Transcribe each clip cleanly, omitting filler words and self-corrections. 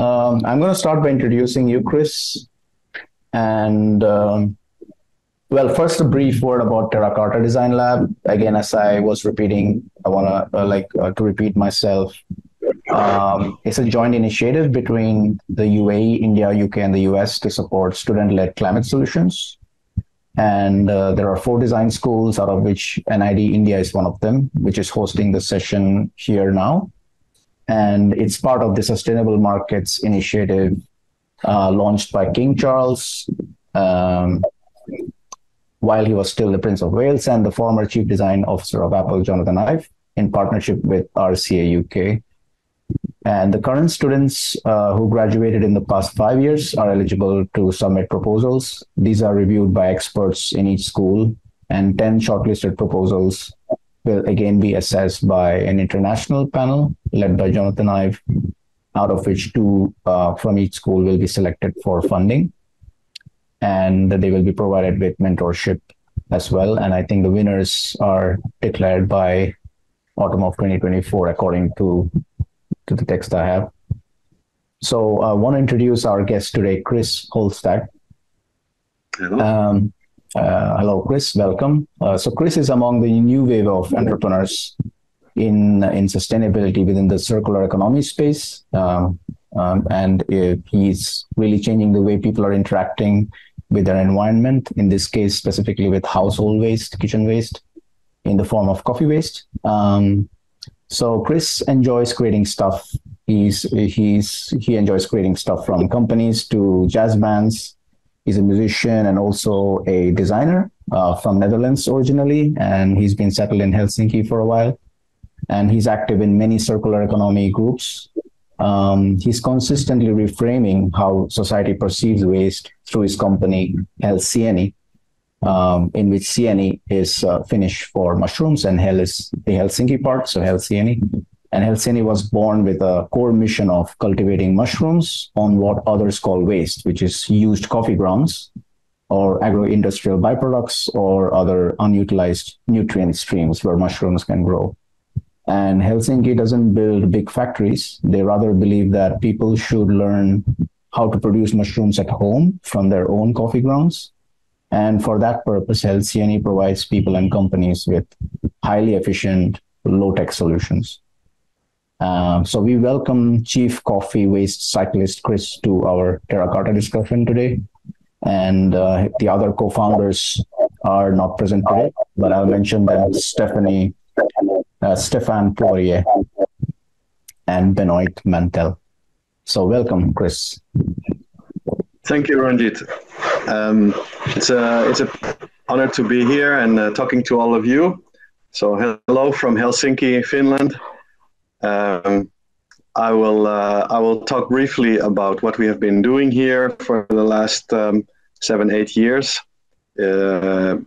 I'm going to start by introducing you, Chris. And well, first a brief word about Terra Carta Design Lab. Again, as I was repeating, I want to repeat myself. It's a joint initiative between the UAE, India, UK, and the US to support student-led climate solutions. And there are 4 design schools, out of which NID India is one of them, which is hosting the session here now. And it's part of the Sustainable Markets Initiative launched by King Charles while he was still the Prince of Wales, and the former Chief Design Officer of Apple, Jonathan Ive, in partnership with RCA UK. And the current students who graduated in the past 5 years are eligible to submit proposals. These are reviewed by experts in each school, and 10 shortlisted proposals will again be assessed by an international panel led by Jonathan Ive, out of which 2 from each school will be selected for funding. And they will be provided with mentorship as well. And I think the winners are declared by autumn of 2024, according to the text I have. So I want to introduce our guest today, Chris Holtslag. Hello. Hello, Chris. Welcome. So Chris is among the new wave of entrepreneurs in sustainability within the circular economy space. And he's really changing the way people are interacting with their environment, in this case, specifically with household waste, kitchen waste, in the form of coffee waste. So Chris enjoys creating stuff. He enjoys creating stuff from companies to jazz bands. He's a musician and also a designer from Netherlands originally, and he's been settled in Helsinki for a while. And he's active in many circular economy groups. He's consistently reframing how society perceives waste through his company, Helsieni, in which Sieni is Finnish for mushrooms and Hel is the Helsinki part, so Helsieni. And Helsieni was born with a core mission of cultivating mushrooms on what others call waste, which is used coffee grounds or agro-industrial byproducts or other unutilized nutrient streams where mushrooms can grow. And Helsinki doesn't build big factories. They rather believe that people should learn how to produce mushrooms at home from their own coffee grounds. And for that purpose, Helsieni provides people and companies with highly efficient, low-tech solutions. So we welcome Chief Coffee Waste Cyclist Chris to our Terra Carta discussion today. And the other co-founders are not present today, but I'll mention them: Stefan Poirier and Benoit Mantel. So welcome, Chris. Thank you, Ranjit. It's a honor to be here and talking to all of you. So hello from Helsinki, Finland. I will talk briefly about what we have been doing here for the last 7-8 years,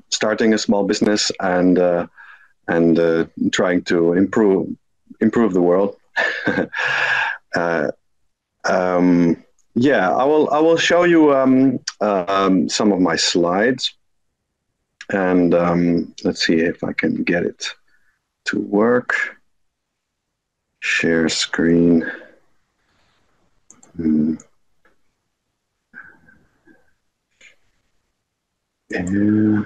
starting a small business and trying to improve the world. I will show you some of my slides, and let's see if I can get it to work. Share screen. Yeah.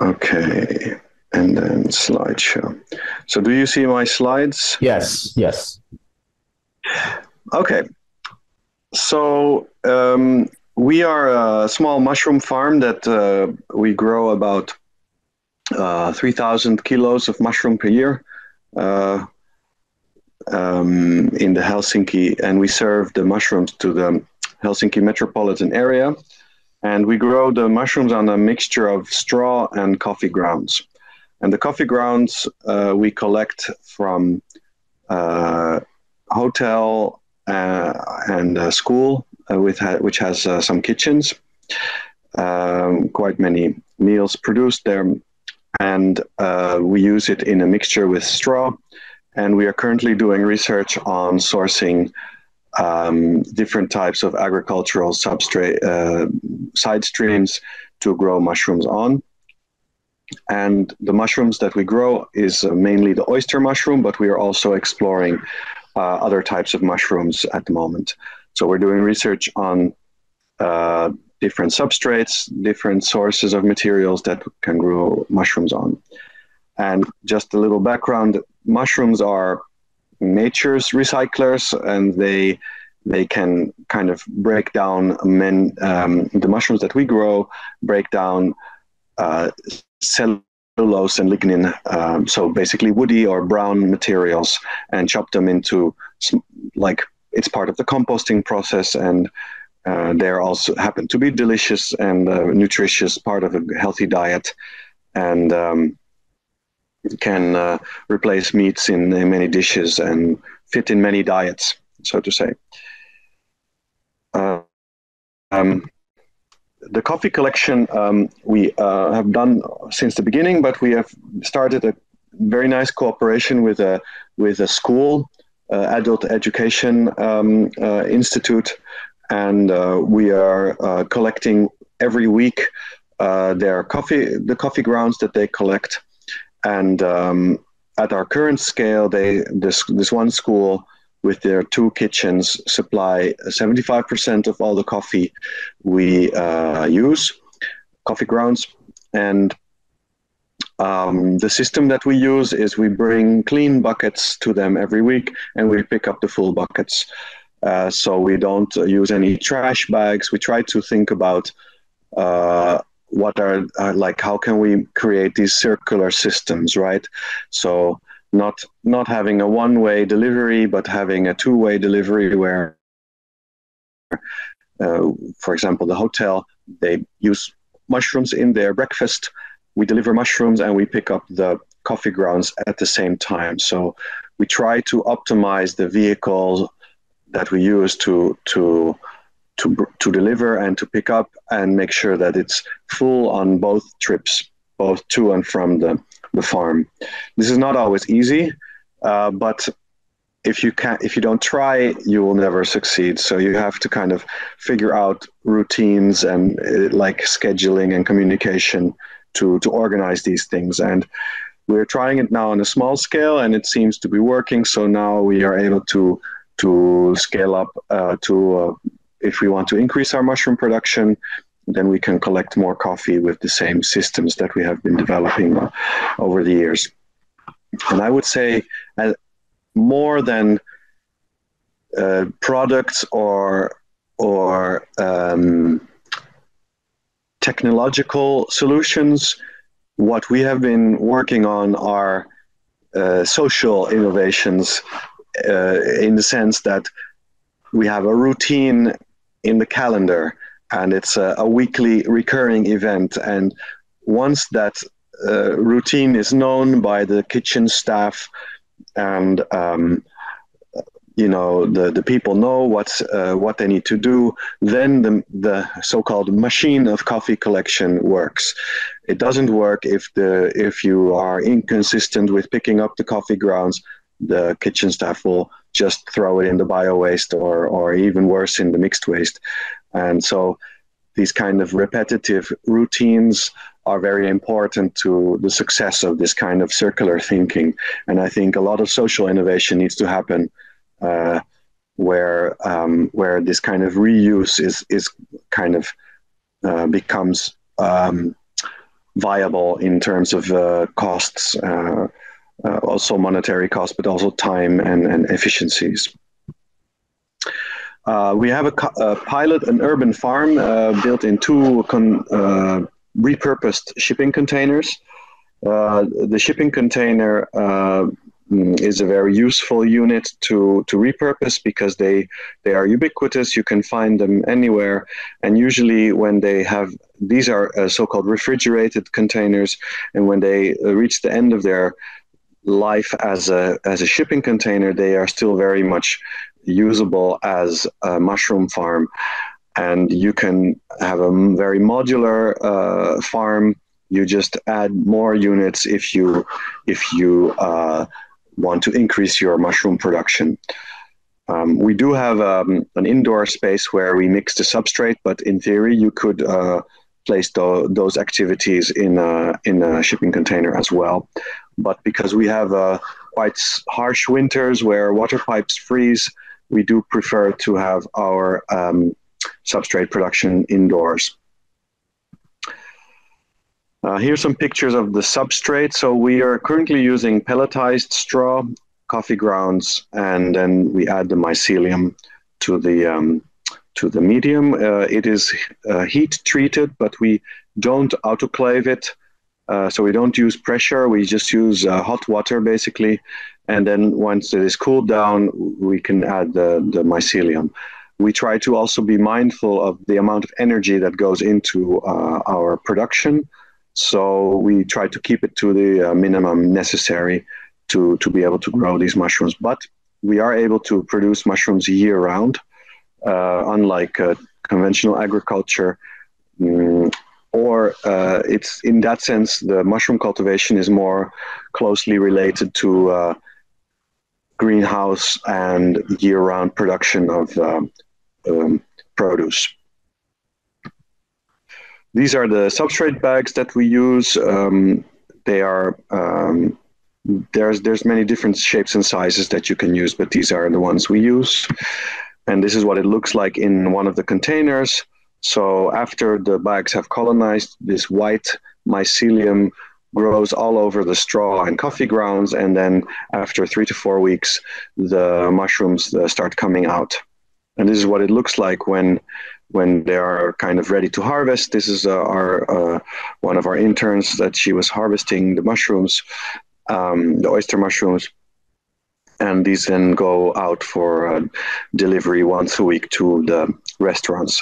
Okay, and then slideshow. So do you see my slides? Yes. Okay, so we are a small mushroom farm that we grow about 3,000 kilos of mushroom per year in the Helsinki, and we serve the mushrooms to the Helsinki metropolitan area. And we grow the mushrooms on a mixture of straw and coffee grounds. And the coffee grounds we collect from hotel and school, which has some kitchens, quite many meals produced there. And we use it in a mixture with straw. And we are currently doing research on sourcing different types of agricultural substrate side streams to grow mushrooms on. And the mushrooms that we grow is mainly the oyster mushroom, but we are also exploring other types of mushrooms at the moment. So we're doing research on different substrates, different sources of materials that can grow mushrooms on. And just a little background, mushrooms are nature's recyclers, and they can kind of break down the mushrooms that we grow, break down cellulose and lignin, so basically woody or brown materials, and chop them into, like, it's part of the composting process, and they also happen to be delicious and nutritious, part of a healthy diet, and can replace meats in many dishes and fit in many diets, so to say. The coffee collection we have done since the beginning, but we have started a very nice cooperation with a school, adult education institute, and we are collecting every week the coffee grounds that they collect. And at our current scale, this one school with their 2 kitchens supply 75% of all the coffee we use, coffee grounds. And the system that we use is we bring clean buckets to them every week, and we pick up the full buckets. So we don't use any trash bags. We try to think about what are like, how can we create these circular systems, right? So not having a one-way delivery, but having a two-way delivery where, for example, the hotel, they use mushrooms in their breakfast. We deliver mushrooms and we pick up the coffee grounds at the same time. So we try to optimize the vehicle that we use to deliver and to pick up, and make sure that it's full on both trips, both to and from the farm. This is not always easy, but if you don't try, you will never succeed. So you have to kind of figure out routines and like scheduling and communication to organize these things. And we're trying it now on a small scale, and it seems to be working. So now we are able to scale up if we want to increase our mushroom production, then we can collect more coffee with the same systems that we have been developing over the years. And I would say more than products or technological solutions, what we have been working on are social innovations, in the sense that we have a routine in the calendar, and it's a weekly recurring event. And once that routine is known by the kitchen staff, and the people know what they need to do, then the so-called machine of coffee collection works. It doesn't work if you are inconsistent with picking up the coffee grounds. The kitchen staff will just throw it in the bio waste, or even worse, in the mixed waste. And so these kind of repetitive routines are very important to the success of this kind of circular thinking. And I think a lot of social innovation needs to happen where this kind of reuse is kind of becomes viable in terms of costs, also monetary costs, but also time and efficiencies. We have a pilot, an urban farm built in 2 repurposed shipping containers. The shipping container is a very useful unit to repurpose, because they are ubiquitous. You can find them anywhere, and usually when they have, these are so-called refrigerated containers, and when they reach the end of their life as a shipping container, they are still very much usable as a mushroom farm. And you can have a very modular farm. You just add more units if you want to increase your mushroom production. We do have an indoor space where we mix the substrate, but in theory you could place those activities in a shipping container as well. But because we have quite harsh winters where water pipes freeze, we do prefer to have our substrate production indoors. Here's some pictures of the substrate. So we are currently using pelletized straw, coffee grounds, and then we add the mycelium to the medium. It is heat treated, but we don't autoclave it. So we don't use pressure. We just use hot water basically. And then once it is cooled down, we can add the mycelium. We try to also be mindful of the amount of energy that goes into our production. So we try to keep it to the minimum necessary to be able to grow these mushrooms. But we are able to produce mushrooms year round, unlike conventional agriculture. It's in that sense, the mushroom cultivation is more closely related to greenhouse and year-round production of produce. These are the substrate bags that we use. They are there's many different shapes and sizes that you can use, but these are the ones we use. And this is what it looks like in one of the containers. So after the bags have colonized, this white mycelium grows all over the straw and coffee grounds, and then after 3 to 4 weeks, the mushrooms start coming out. And this is what it looks like when they are kind of ready to harvest. This is one of our interns that she was harvesting the mushrooms, the oyster mushrooms, and these then go out for delivery once a week to the restaurants.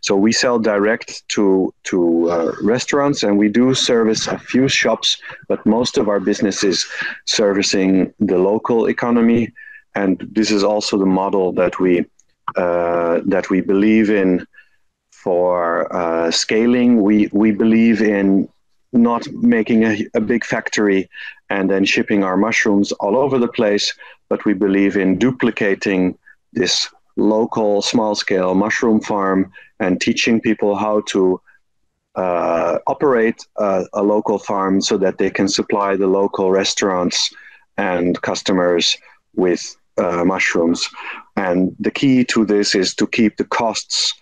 So we sell direct to restaurants, and we do service a few shops, but most of our business is servicing the local economy. And this is also the model that we believe in for scaling. We believe in not making a big factory and then shipping our mushrooms all over the place, but we believe in duplicating this local small-scale mushroom farm and teaching people how to operate a local farm so that they can supply the local restaurants and customers with mushrooms. And the key to this is to keep the costs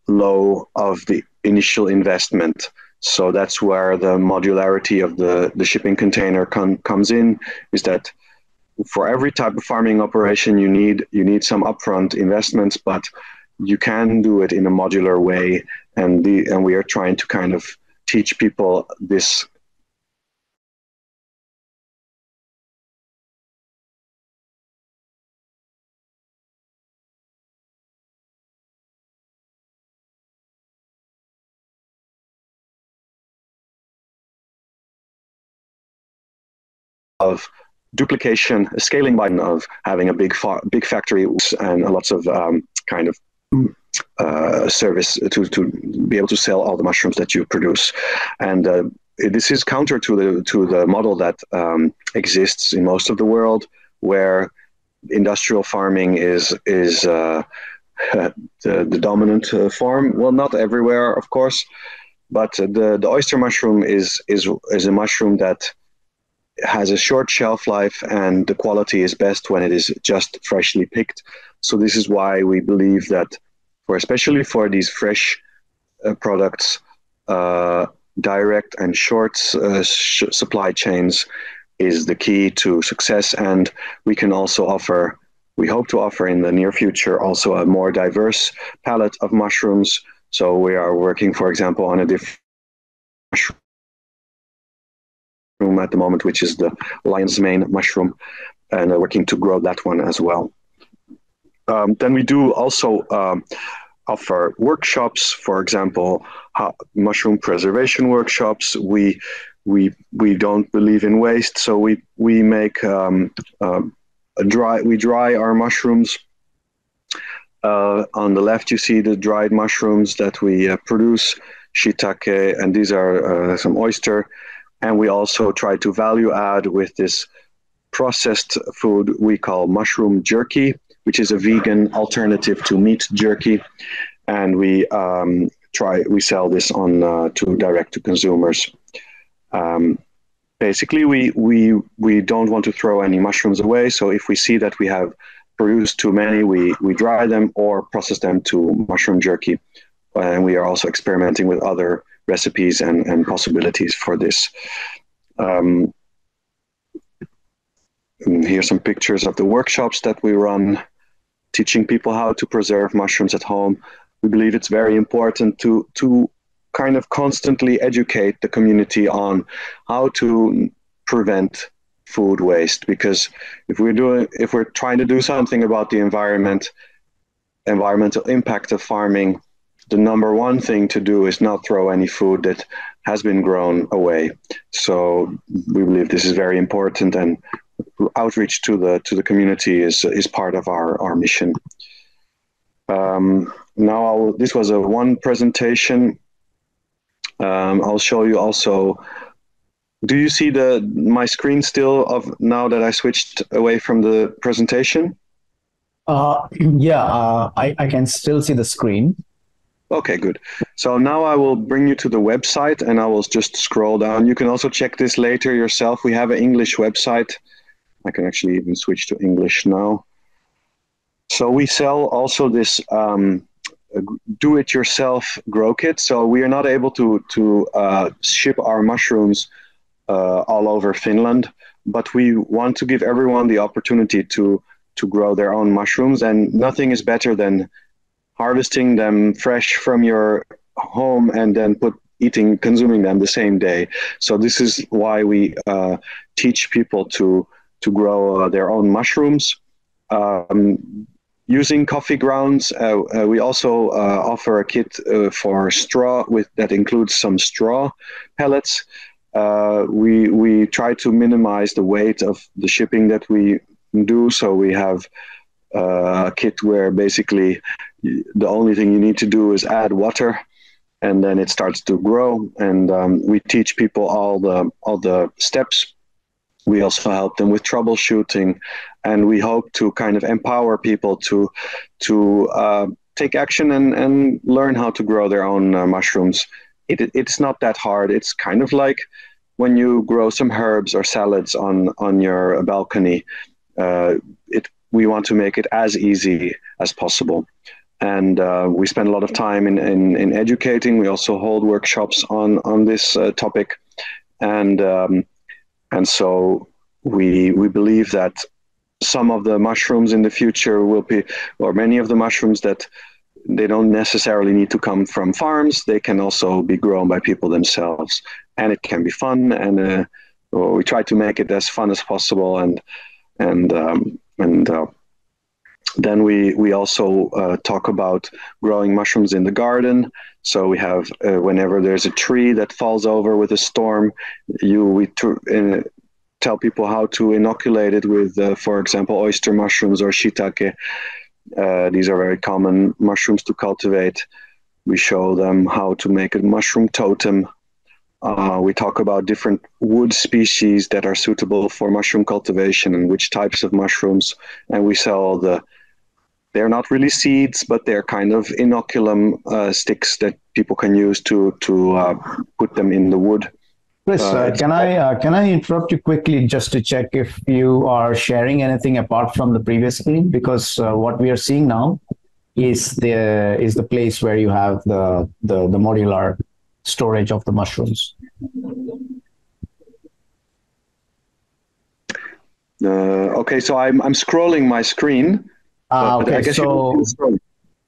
low of the initial investment. So that's where the modularity of the shipping container comes in, is that for every type of farming operation, you need some upfront investments, but you can do it in a modular way. And we are trying to kind of teach people this of duplication, scaling by of having a big factory and lots of kind of service to be able to sell all the mushrooms that you produce. And this is counter to the model that exists in most of the world, where industrial farming is the dominant form. Well, not everywhere, of course, but the oyster mushroom is a mushroom that has a short shelf life, and the quality is best when it is just freshly picked. So this is why we believe that, especially for these fresh products, direct and short supply chains is the key to success. And we can also offer, we hope to offer in the near future, also a more diverse palette of mushrooms. So we are working, for example, on a different mushroom at the moment, which is the lion's mane mushroom, and working to grow that one as well. Then we do also offer workshops, for example, mushroom preservation workshops. We don't believe in waste, so we make we dry our mushrooms. On the left, you see the dried mushrooms that we produce, shiitake, and these are some oyster. And we also try to value add with this processed food we call mushroom jerky, which is a vegan alternative to meat jerky. And we we sell this on to direct to consumers. Basically, we don't want to throw any mushrooms away. So if we see that we have produced too many, we dry them or process them to mushroom jerky. And we are also experimenting with other recipes and possibilities for this. Here's some pictures of the workshops that we run, teaching people how to preserve mushrooms at home. We believe it's very important to kind of constantly educate the community on how to prevent food waste, because if we're trying to do something about the environmental impact of farming, the number one thing to do is not throw any food that has been grown away. So we believe this is very important, and outreach to the community is part of our mission. Now this was one presentation. I'll show you also. Do you see my screen still now that I switched away from the presentation? Yeah, I can still see the screen. Okay, good. So now I will bring you to the website, and I will just scroll down. You can also check this later yourself. We have an English website. I can actually even switch to English now. So we sell also this do-it-yourself grow kit. So we are not able to ship our mushrooms all over Finland, but we want to give everyone the opportunity to grow their own mushrooms, and nothing is better than harvesting them fresh from your home and then consuming them the same day. So this is why we teach people to grow their own mushrooms. Using coffee grounds, we also offer a kit for straw that includes some straw pellets. We try to minimize the weight of the shipping that we do, so we have a kit where basically the only thing you need to do is add water, and then it starts to grow. And we teach people all the steps. We also help them with troubleshooting, and we hope to kind of empower people to take action and learn how to grow their own mushrooms. It's not that hard. It's kind of like when you grow some herbs or salads on your balcony. We want to make it as easy as possible. And we spend a lot of time in educating. We also hold workshops on this topic. And so we believe that some of the mushrooms in the future will be, or many of the mushrooms, that they don't necessarily need to come from farms. They can also be grown by people themselves. And it can be fun. And we try to make it as fun as possible. And then we also talk about growing mushrooms in the garden. So we have, whenever there's a tree that falls over with a storm, we tell people how to inoculate it with, for example, oyster mushrooms or shiitake. These are very common mushrooms to cultivate. We show them how to make a mushroom totem. We talk about different wood species that are suitable for mushroom cultivation and which types of mushrooms. And we sell they're not really seeds, but they're kind of inoculum sticks that people can use to put them in the wood. Chris, can I interrupt you quickly just to check if you are sharing anything apart from the previous screen? Because what we are seeing now is the place where you have the modular storage of the mushrooms. Okay, so I'm scrolling my screen. Okay,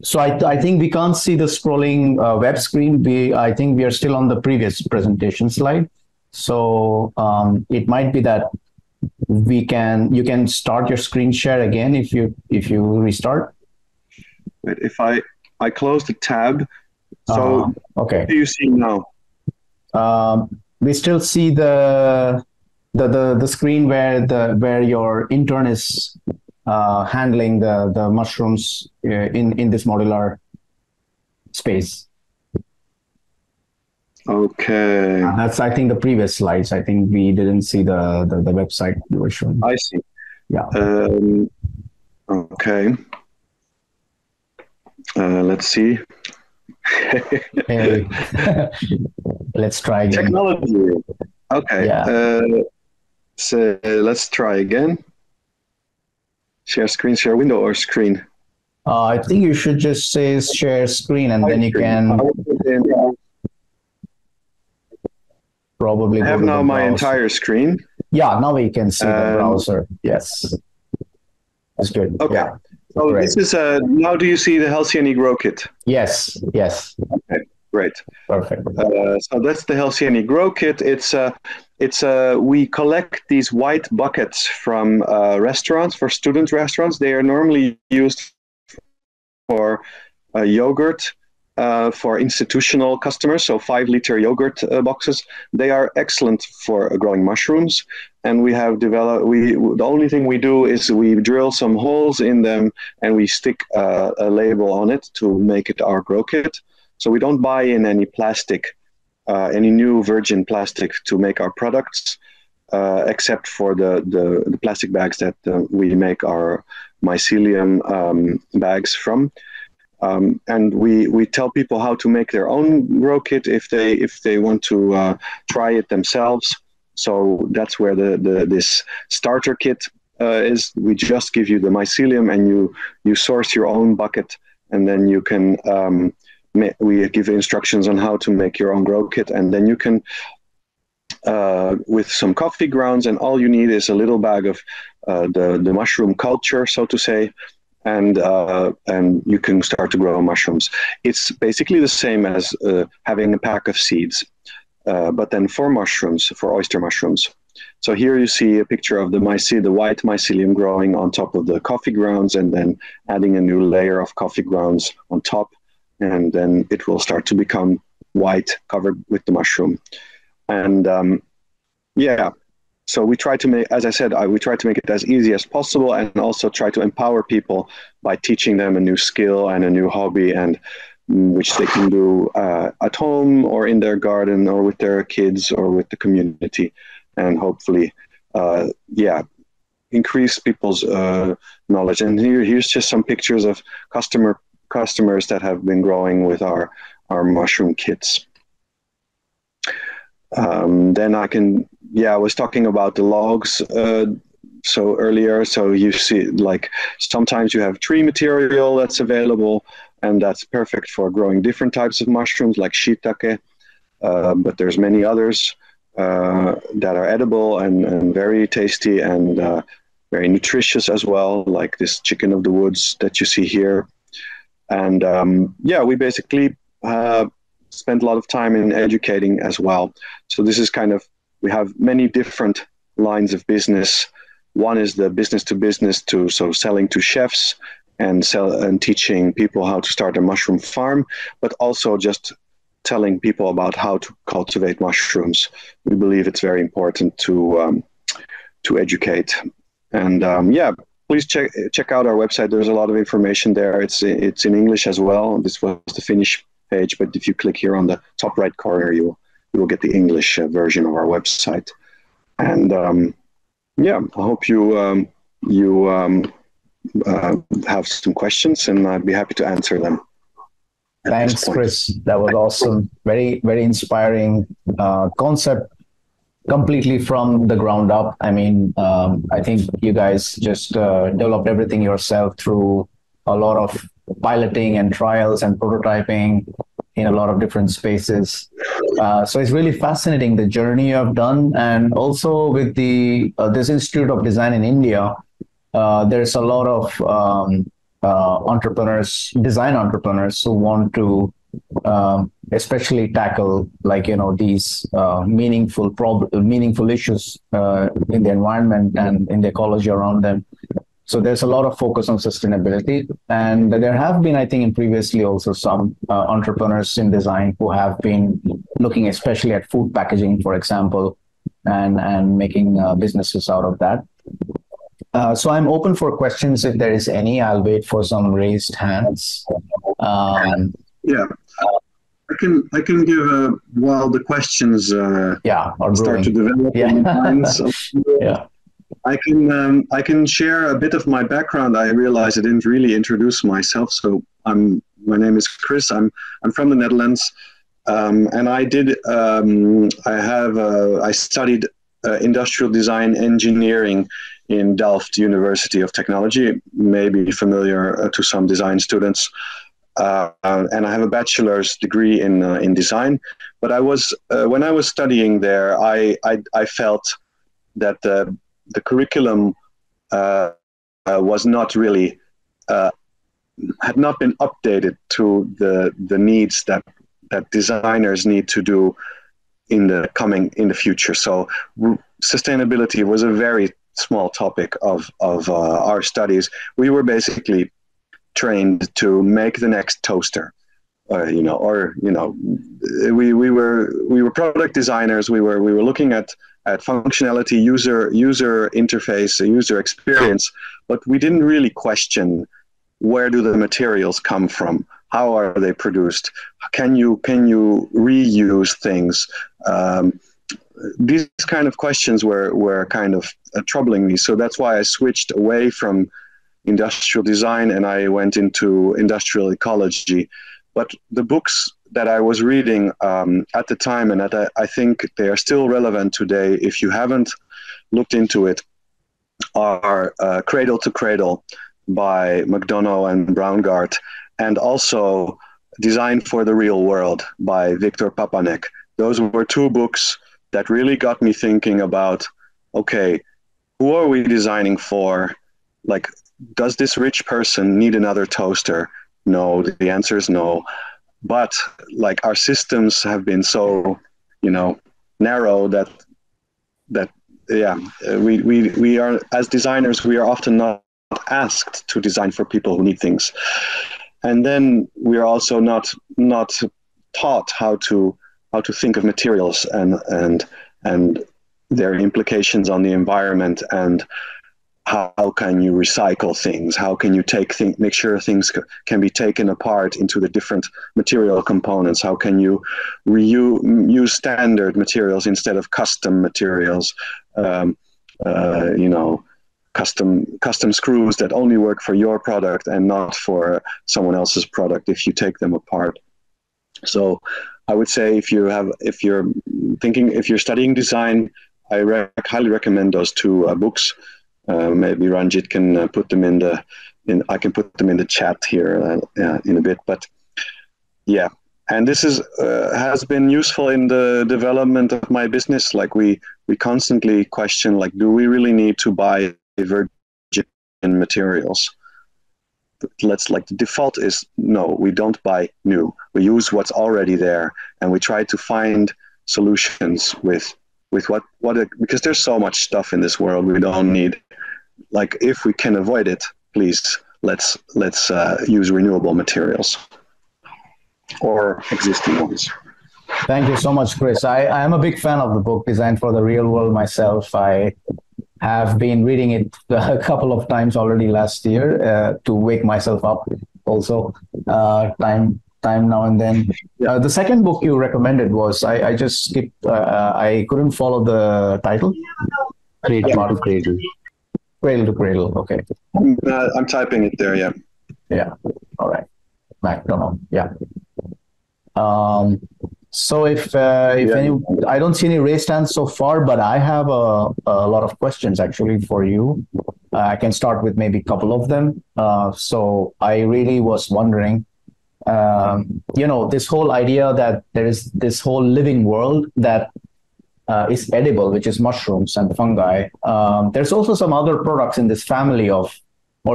so I think we can't see the scrolling web screen. I think we are still on the previous presentation slide. So it might be that you can start your screen share again if you restart. Wait, if I close the tab. So okay. What do you see now? We still see the screen where your intern is handling the mushrooms in this modular space. Okay. That's, I think, the previous slides. I think we didn't see the website you were showing. I see. Yeah. Okay. Let's see. Hey, let's try again. Technology. Okay. Yeah. So let's try again. Share screen, share window, or screen? I think you should just say share screen, and My then you screen. can probably I go have to the now my browser. entire screen. Yeah, now we can see the And browser. Yes, that's good. okay. Yeah, So great. this is now do you see the Helsieni Grow Kit? Yes, yes, Okay, great. perfect. So that's the Helsieni Grow Kit. We collect these white buckets from restaurants, for student restaurants. They are normally used for yogurt for institutional customers, so 5-liter yogurt boxes. They are excellent for growing mushrooms. And we have developed, the only thing we do is we drill some holes in them and we stick a label on it to make it our grow kit. So we don't buy in any plastic, any new virgin plastic to make our products, except for the plastic bags that we make our mycelium bags from. And we tell people how to make their own grow kit if they want to try it themselves. So that's where this starter kit is. We just give you the mycelium and you source your own bucket, and then you can we give instructions on how to make your own grow kit, and then you can with some coffee grounds, and all you need is a little bag of the mushroom culture, so to say, and you can start to grow mushrooms. It's basically the same as having a pack of seeds, but then for mushrooms, for oyster mushrooms. So here you see a picture of the white mycelium growing on top of the coffee grounds, and then adding a new layer of coffee grounds on top, and then it will start to become white, covered with the mushroom. And yeah, so we try to make, as I said, we try to make it as easy as possible, and also try to empower people by teaching them a new skill and a new hobby, and which they can do at home or in their garden or with their kids or with the community, and hopefully, increase people's knowledge. And here's just some pictures of customers that have been growing with our mushroom kits. Then I was talking about the logs so earlier. So you see, like, sometimes you have tree material that's available, and that's perfect for growing different types of mushrooms like shiitake, but there's many others that are edible and very tasty and very nutritious as well, like this chicken of the woods that you see here. And we basically spent a lot of time in educating as well. So this is we have many different lines of business. One is the business to business, so selling to chefs and teaching people how to start a mushroom farm, but also just telling people about how to cultivate mushrooms. We believe it's very important to educate. And please check out our website. There's a lot of information there. It's in English as well. This was the Finnish page, but if you click here on the top right corner, you will get the English version of our website. And I hope you have some questions, and I'd be happy to answer them. Thanks, Chris. That was awesome. Very, very inspiring concept, completely from the ground up. I mean, I think you guys just developed everything yourself through a lot of piloting and trials and prototyping in a lot of different spaces. So it's really fascinating, the journey you've done. And also with this Institute of Design in India, there's a lot of design entrepreneurs who want to especially tackle, these meaningful issues in the environment and in the ecology around them. So there's a lot of focus on sustainability, and there have been, I think, previously also some entrepreneurs in design who have been looking especially at food packaging, for example, and making businesses out of that. So I'm open for questions if there is any. I'll wait for some raised hands. Yeah, I can give while the questions start to develop in minds. Yeah. I can share a bit of my background. I realized I didn't really introduce myself, so I'm my name is Chris. I'm from the Netherlands, and I studied industrial design engineering in Delft University of Technology. Maybe familiar to some design students. And I have a bachelor's degree in design. But when I was studying there, I felt that the curriculum was not really had not been updated to the needs that designers need to do in the future. So sustainability was a very small topic of our studies. We were basically trained to make the next toaster, we were product designers. We were looking at functionality, user interface, user experience, but we didn't really question where do the materials come from, how are they produced, can you reuse things. These kind of questions were kind of troubling me. So that's why I switched away from industrial design and I went into industrial ecology. But the books that I was reading at the time, and I think they are still relevant today, if you haven't looked into it, are Cradle to Cradle by McDonough and Braungart, and also Design for the Real World by Viktor Papanek. Those were two books that really got me thinking about, okay, who are we designing for? Like, does this rich person need another toaster? No, the answer is no. But like, our systems have been so, narrow that we are, as designers, we are often not asked to design for people who need things. And then we are also not taught how to think of materials and their implications on the environment, and how can you recycle things? How can you make sure things can be taken apart into the different material components? How can you use standard materials instead of custom materials? Custom screws that only work for your product and not for someone else's product if you take them apart. So I would say if you're studying design, I highly recommend those two books. Maybe Ranjit can put them I can put them in the chat here in a bit. But yeah, and this has been useful in the development of my business. Like we constantly question, like, do we really need to buy virgin materials? The default is no, we don't buy new. We use what's already there, and we try to find solutions with because there's so much stuff in this world we don't need. Like, if we can avoid it, please let's use renewable materials or existing ones. Thank you so much, Chris. I am a big fan of the book Design for the Real World myself. I have been reading it a couple of times already last year to wake myself up also, time now and then. Yeah. The second book you recommended was, I just skipped, I couldn't follow the title. Cradle to Cradle. Cradle to Cradle, okay. I'm typing it there, yeah. Yeah, all right. McDonough, yeah. So if any, I don't see any raised hands so far, but I have a lot of questions actually for you. I can start with maybe a couple of them. So I really was wondering, this whole idea that there is this whole living world that is edible, which is mushrooms and fungi. There's also some other products in this family or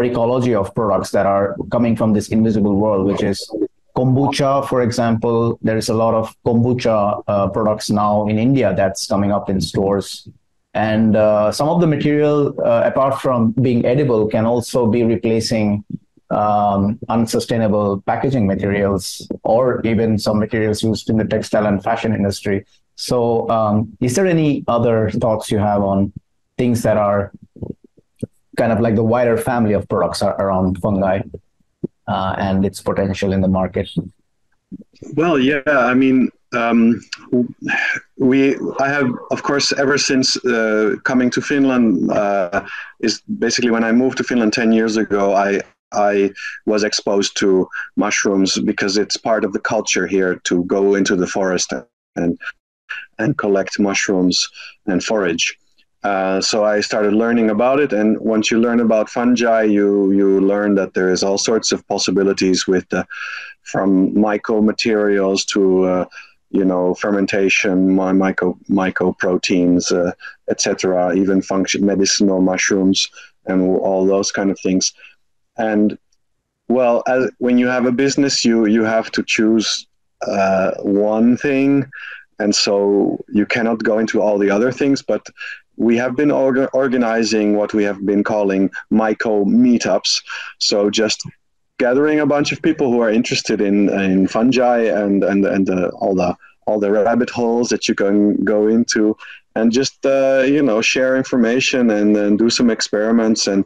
ecology of products that are coming from this invisible world, which is kombucha, for example. There is a lot of kombucha products now in India that's coming up in stores. And some of the material, apart from being edible, can also be replacing unsustainable packaging materials, or even some materials used in the textile and fashion industry. So is there any other thoughts you have on things that are kind of like the wider family of products around fungi and its potential in the market? Well, yeah, I mean, I have, of course, ever since coming to Finland, is basically when I moved to Finland 10 years ago, I I was exposed to mushrooms because it's part of the culture here to go into the forest and collect mushrooms and forage. So I started learning about it, and once you learn about fungi, you learn that there is all sorts of possibilities with from mycomaterials to fermentation, mycoproteins, etc., even medicinal mushrooms and all those kind of things. And well, when you have a business, you have to choose one thing, and so you cannot go into all the other things. But we have been organizing what we have been calling myco meetups. So just gathering a bunch of people who are interested in fungi and all the rabbit holes that you can go into, and just share information and do some experiments. And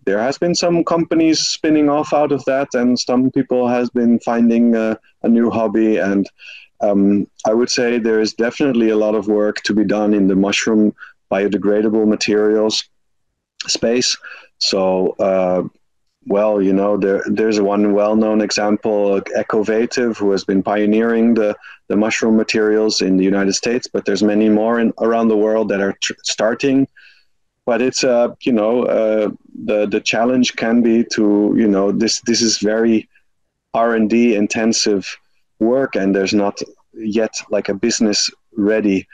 there has been some companies spinning off out of that, and some people has been finding a new hobby. And I would say there is definitely a lot of work to be done in the mushroom biodegradable materials space. So, there's one well-known example, Ecovative, who has been pioneering the mushroom materials in the United States, but there's many more around the world that are starting. But it's, the challenge can be to, this is very R&D intensive work, and there's not yet like a business ready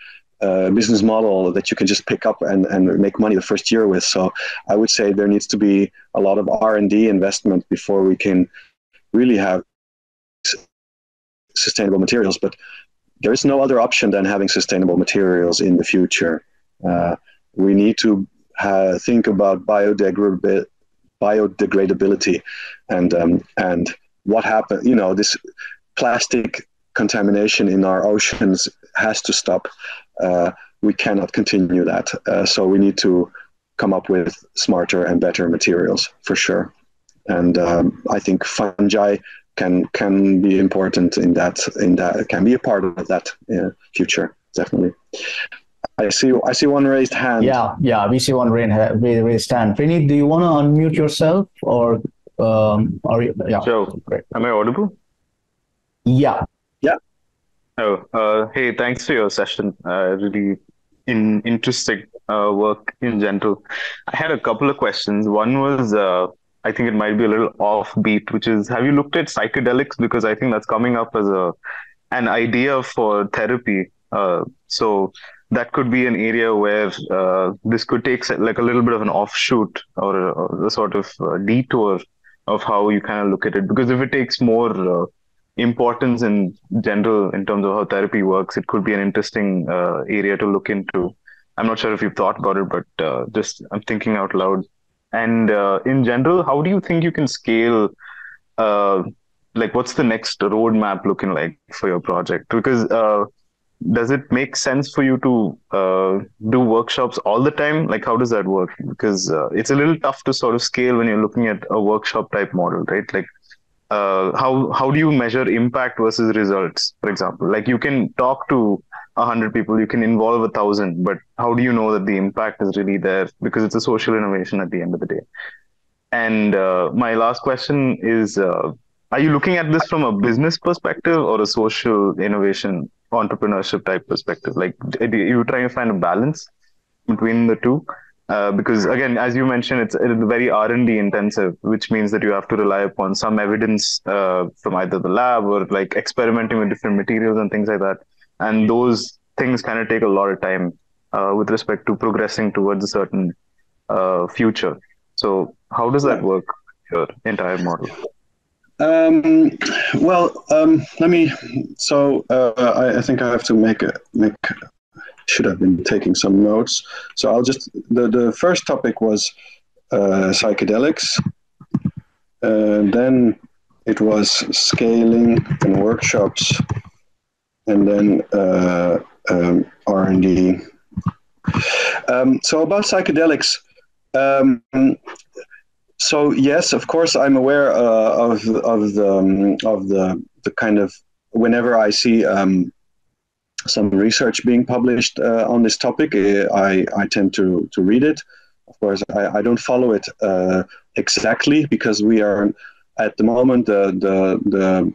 business model that you can just pick up and make money the first year with. So I would say there needs to be a lot of R&D investment before we can really have sustainable materials. But there is no other option than having sustainable materials in the future. We need to think about biodegradability and what happened. This plastic contamination in our oceans has to stop. We cannot continue that. So we need to come up with smarter and better materials for sure. And I think fungi can be important in that can be a part of that future, definitely. I see one raised hand. Yeah, we see one raised hand. Pranit, do you want to unmute yourself, or are you? Yeah. So, great. Am I audible? Yeah. Oh, hey, thanks for your session. Really interesting work in general. I had a couple of questions. One was, I think it might be a little offbeat, which is, have you looked at psychedelics? Because I think that's coming up as an idea for therapy. So that could be an area where this could take like a little bit of an offshoot or a sort of detour of how you kind of look at it. Because if it takes more importance in general in terms of how therapy works, it could be an interesting area to look into. I'm not sure if you've thought about it, but just I'm thinking out loud. And in general, how do you think you can scale? Like, what's the next roadmap looking like for your project? Because does it make sense for you to do workshops all the time? Like, how does that work? Because it's a little tough to sort of scale when you're looking at a workshop type model, right? Like, how do you measure impact versus results, for example? Like, you can talk to 100 people, you can involve 1,000, but how do you know that the impact is really there? Because it's a social innovation at the end of the day. And my last question is, are you looking at this from a business perspective or a social innovation entrepreneurship type perspective? Like, are you trying to find a balance between the two? Because again, as you mentioned, it's very R&D intensive, which means that you have to rely upon some evidence from either the lab or like experimenting with different materials and things like that. And those things kind of take a lot of time with respect to progressing towards a certain future. So how does that work, your entire model? Let me. So I think I have to should have been taking some notes. So I'll just the first topic was psychedelics. Then it was scaling and workshops, and then R&D. So about psychedelics. So yes, of course, I'm aware of the kind of, whenever I see some research being published on this topic, I tend to read it. Of course, I don't follow it exactly because we are at the moment the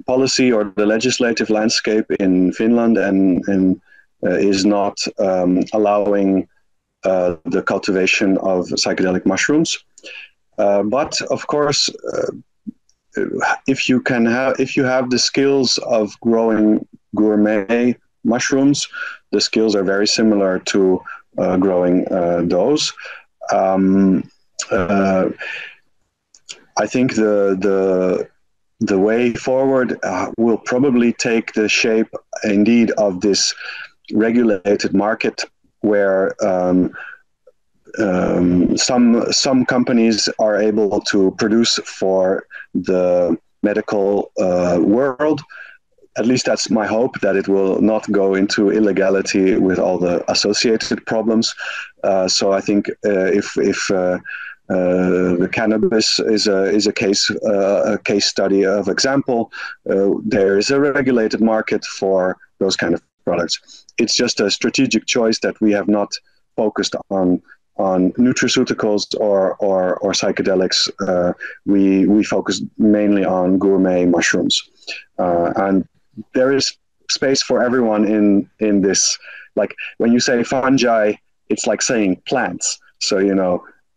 policy or the legislative landscape in Finland and is not allowing the cultivation of psychedelic mushrooms. But of course, if you have the skills of growing gourmet mushrooms, the skills are very similar to growing those. I think the way forward will probably take the shape indeed of this regulated market where some companies are able to produce for the medical world. At least that's my hope, that it will not go into illegality with all the associated problems. So I think if the cannabis is a case study of example, there is a regulated market for those kind of products. It's just a strategic choice that we have not focused on nutraceuticals or psychedelics. We focus mainly on gourmet mushrooms, and there is space for everyone in this. Like when you say fungi, it's like saying plants. So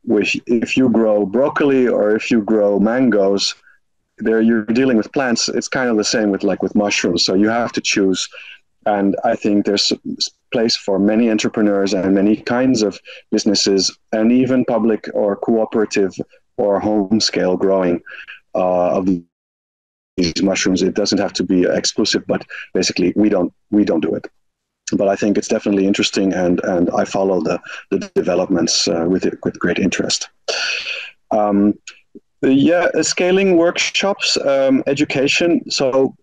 if you grow broccoli or if you grow mangoes, there you're dealing with plants. It's kind of the same with mushrooms. So you have to choose. And I think there's place for many entrepreneurs and many kinds of businesses, and even public or cooperative or home scale growing of these mushrooms. It doesn't have to be exclusive, but basically we don't do it. But I think it's definitely interesting, and I follow the developments with great interest. Scaling workshops, education. So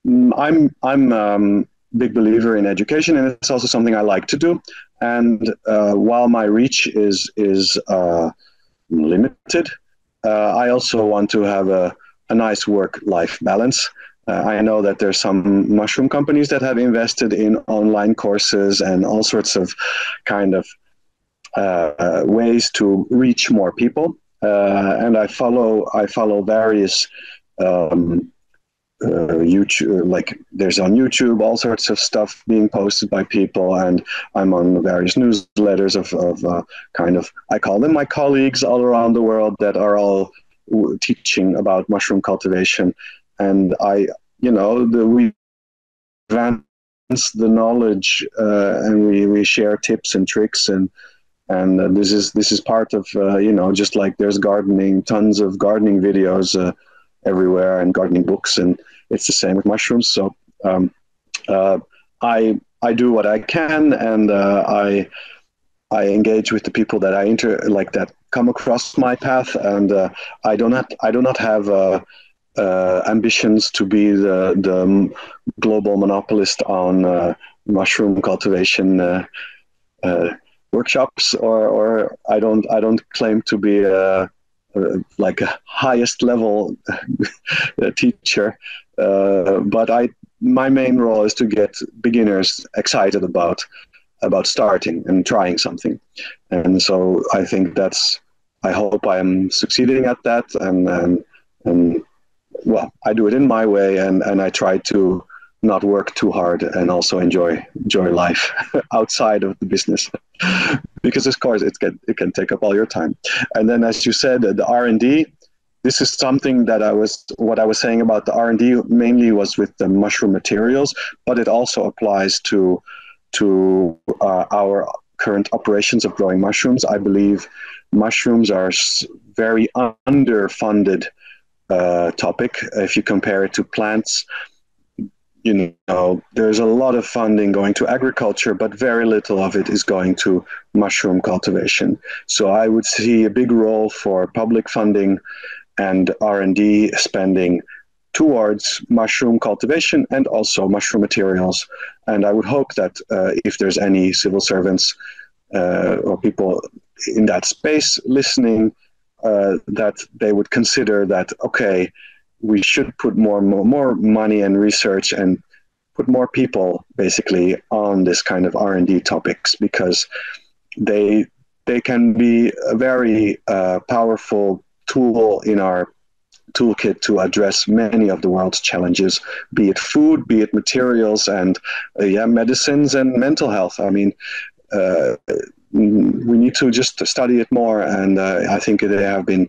I'm big believer in education, and it's also something I like to do. And while my reach is limited, I also want to have a nice work-life balance. I know that there's some mushroom companies that have invested in online courses and all sorts of kind of ways to reach more people. And I follow various YouTube, like there's on YouTube all sorts of stuff being posted by people, and I'm on various newsletters of kind of, I call them my colleagues all around the world that are all teaching about mushroom cultivation, and we advance the knowledge and we share tips and tricks, and this is part of just like there's gardening, tons of gardening videos everywhere and gardening books, and it's the same with mushrooms. So I do what I can, and I engage with the people that that come across my path, and I do not have ambitions to be the global monopolist on mushroom cultivation workshops, or I don't claim to be like a highest level teacher, but my main role is to get beginners excited about starting and trying something, and so I think I hope I am succeeding at that, and well, I do it in my way, and I try to not work too hard and also enjoy life outside of the business, because of course it can take up all your time. And then, as you said, the R&D, this is something that what I was saying about the R&D mainly was with the mushroom materials, but it also applies to our current operations of growing mushrooms. I believe mushrooms are very underfunded topic if you compare it to plants. There's a lot of funding going to agriculture, but very little of it is going to mushroom cultivation. So I would see a big role for public funding and R&D spending towards mushroom cultivation and also mushroom materials. And I would hope that if there's any civil servants or people in that space listening, that they would consider that, okay, we should put more money and research and put more people basically on this kind of R&D topics, because they they can be a very powerful tool in our toolkit to address many of the world's challenges, be it food, be it materials, and medicines and mental health. I mean, we need to just study it more, and I think they have been,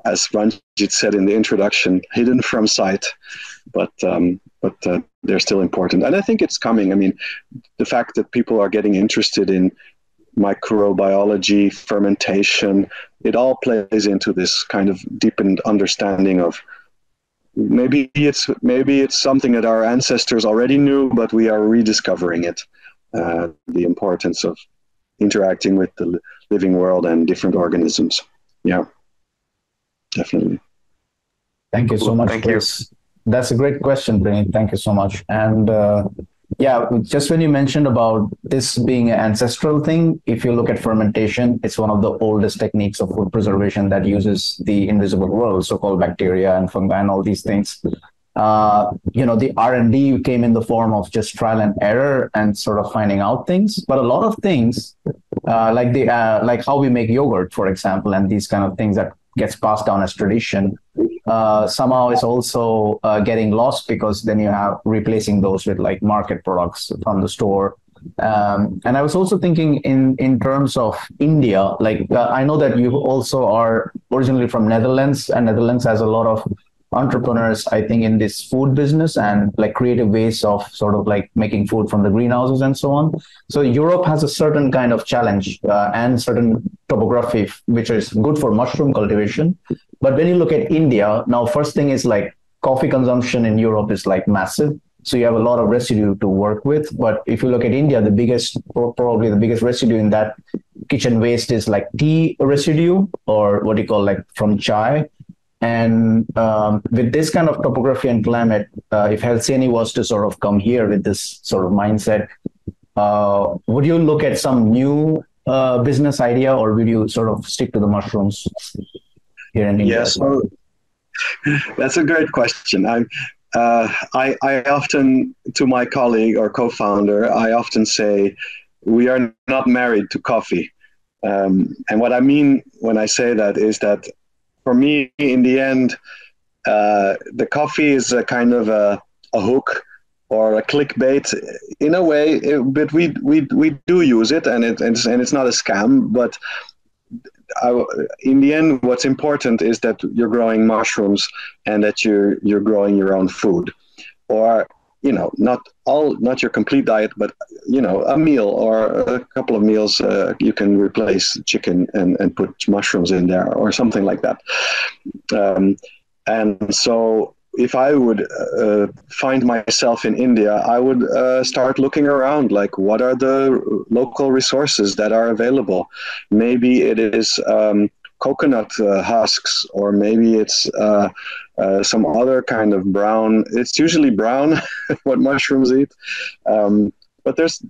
as Ranjit said in the introduction, hidden from sight, but they're still important. And I think it's coming. I mean, the fact that people are getting interested in microbiology, fermentation, it all plays into this kind of deepened understanding of maybe it's something that our ancestors already knew, but we are rediscovering it. The importance of interacting with the living world and different organisms. Yeah, definitely. Thank you so much, Thank Chris. That's a great question, Brain. Thank you so much. And yeah, just when you mentioned about this being an ancestral thing, if you look at fermentation, it's one of the oldest techniques of food preservation that uses the invisible world, so-called bacteria and fungi and all these things. The R&D came in the form of just trial and error and sort of finding out things. But a lot of things, like how we make yogurt, for example, and these kind of things that gets passed down as tradition, somehow is also getting lost, because then you have replacing those with like market products from the store. And I was also thinking in terms of India, like I know that you also are originally from Netherlands, and Netherlands has a lot of entrepreneurs, I think, in this food business and like creative ways of sort of like making food from the greenhouses and so on. So Europe has a certain kind of challenge and certain topography, which is good for mushroom cultivation. But when you look at India, now first thing is like coffee consumption in Europe is like massive. So you have a lot of residue to work with. But if you look at India, probably the biggest residue in that kitchen waste is like tea residue, or what you call like from chai. And with this kind of topography and climate, if Helsieni was to sort of come here with this sort of mindset, would you look at some new business idea, or would you sort of stick to the mushrooms here in India? Yes, well, that's a great question. I often, to my colleague or co-founder, I often say we are not married to coffee. And what I mean when I say that is that for me, in the end, the coffee is a kind of a hook or a clickbait in a way, but we do use it, and it's not a scam. But in the end, what's important is that you're growing mushrooms and that you're growing your own food, or not your complete diet, but a meal or a couple of meals. You can replace chicken and put mushrooms in there or something like that. And so if I would find myself in India, I would start looking around, like what are the local resources that are available. Maybe it is coconut husks, or maybe it's some other kind of brown. It's usually brown, what mushrooms eat. But there's